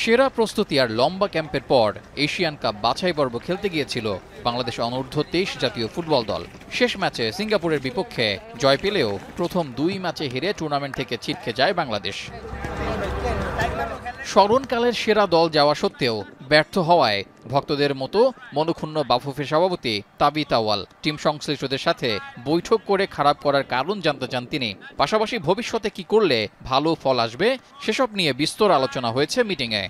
সেরা প্রস্তুতি আর লম্বা ক্যাম্পের পর এশিয়ান কাপ বাছাই পর্ব খেলতে গিয়েছিল বাংলাদেশ অনূর্ধ্ব 23 জাতীয় ফুটবল দল। শেষ ম্যাচে সিঙ্গাপুরের বিপক্ষে জয় পেলেও প্রথম 2 ম্যাচে হেরে টুর্নামেন্ট থেকে ছিটকে যায় বাংলাদেশ। স্মরণকালের সেরা দল যাওয়া সত্ত্বেও ব্যর্থ হওয়ায় ভক্তদের মতো মনক্ষুণ্ণ বাফুফে সভাপতি তাবিত আউয়াল টিম সংশ্লিষ্টদের সাথে বৈঠক করে খারাপ করার কারণ জানতে চান তিনি। পাশাপাশি ভবিষ্যতে কি করলে ভালো ফল আসবে সেসব নিয়ে বিস্তর আলোচনা হয়েছে মিটিংয়ে।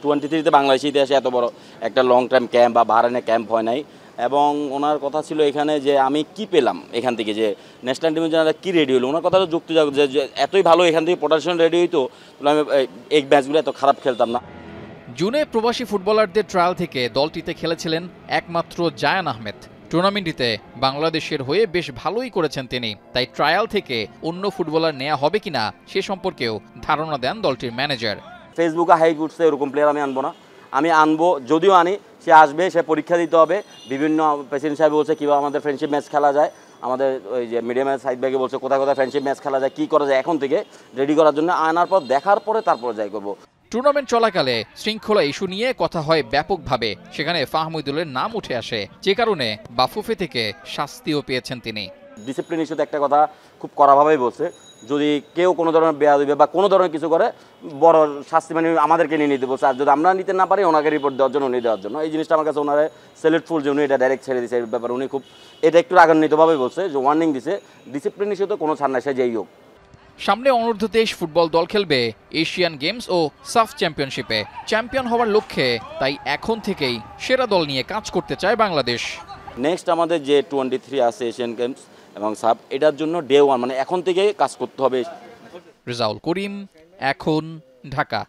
23-তে বাংলাদেশের ইতিহাসে এত বড় একটা লং টাইম ক্যাম্প বা বাহারাইনে ক্যাম্প হয় নাই, এবং ওনার কথা ছিল এখানে যে আমি কি পেলাম এখান থেকে, যে ন্যাশনাল টিমের জন্য কি রেডি হলো। ওনার কথাটা যুক্তি যে এতই ভালো এখান থেকে প্রোটেকশন রেডি হইতো, তাহলে আমি এই ম্যাচগুলো এত খারাপ খেলতাম না। জুনে প্রবাসী ফুটবলারদের ট্রায়াল থেকে দলটিতে খেলেছিলেন একমাত্র জায়ান আহমেদ। টুর্নামেন্টটিতে বাংলাদেশের হয়ে বেশ ভালোই করেছেন তিনি, তাই ট্রায়াল থেকে অন্য ফুটবলার নেওয়া হবে কিনা সে সম্পর্কেও ধারণা দেন দলটির ম্যানেজার। ফেসবুকে হাইপ উঠছে, এরকম প্লেয়ার আমি আনবো না। আমি আনবো, যদিও আনি, সে আসবে, সে পরীক্ষা দিতে হবে। বিভিন্ন প্রেসিডেন্ট সাহেব বলছে কীভাবে আমাদের ফ্রেন্ডশিপ ম্যাচ খেলা যায়, আমাদের ওই যে মিডিয়ামের সাইড ব্যাগে বলছে কোথায় কোথায় ফ্রেন্ডশিপ ম্যাচ খেলা যায়, কী করা যায়, এখন থেকে রেডি করার জন্য আনার পর দেখার পরে তারপরে যাই করবো। টুর্নামেন্ট চলাকালে শৃঙ্খলা ইস্যু নিয়ে কথা হয় ব্যাপকভাবে, সেখানে ফাহমুদুলের নাম উঠে আসে, যে কারণে বাফুফে থেকে শাস্তিও পেয়েছেন তিনি। ডিসিপ্লিন ইস্যুতে একটা কথা খুব কড়াভাবেই বলছে, যদি কেউ কোনো ধরনের বেয়াদবি বা কোনো ধরনের কিছু করে বড় শাস্তি মানে আমাদেরকে নিয়ে নিতে বলছে, আর যদি আমরা নিতে না পারি ওনাকে রিপোর্ট দেওয়ার জন্য, উনি দেওয়ার জন্য। এই জিনিসটা আমার কাছে ওনারে সেলেক্টফুল যে উনি এটা ডাইরেক্ট ছেড়ে দিয়েছে। এই ব্যাপারে উনি খুব এটা একটু রাগান্বিতভাবে বলছে, যে ওয়ার্নিং দিছে, ডিসিপ্লিন ইস্যুতে কোনো ছাড় নাই, সে যেই হোক। সামনে অনূর্ধ্ব 23 ফুটবল দল খেলবে এশিয়ান গেমস ও সাফ চ্যাম্পিয়নশিপে। চ্যাম্পিয়ন হওয়ার লক্ষ্যে তাই এখন থেকেই সেরা দল নিয়ে কাজ করতে চায় বাংলাদেশ। নেক্সট আমাদের যে 23 আছে এশিয়ান গেমস এবং সাফ, এটার জন্য ডে 1 মানে এখন থেকে কাজ করতে হবে। রেজাউল করিম, এখন, ঢাকা।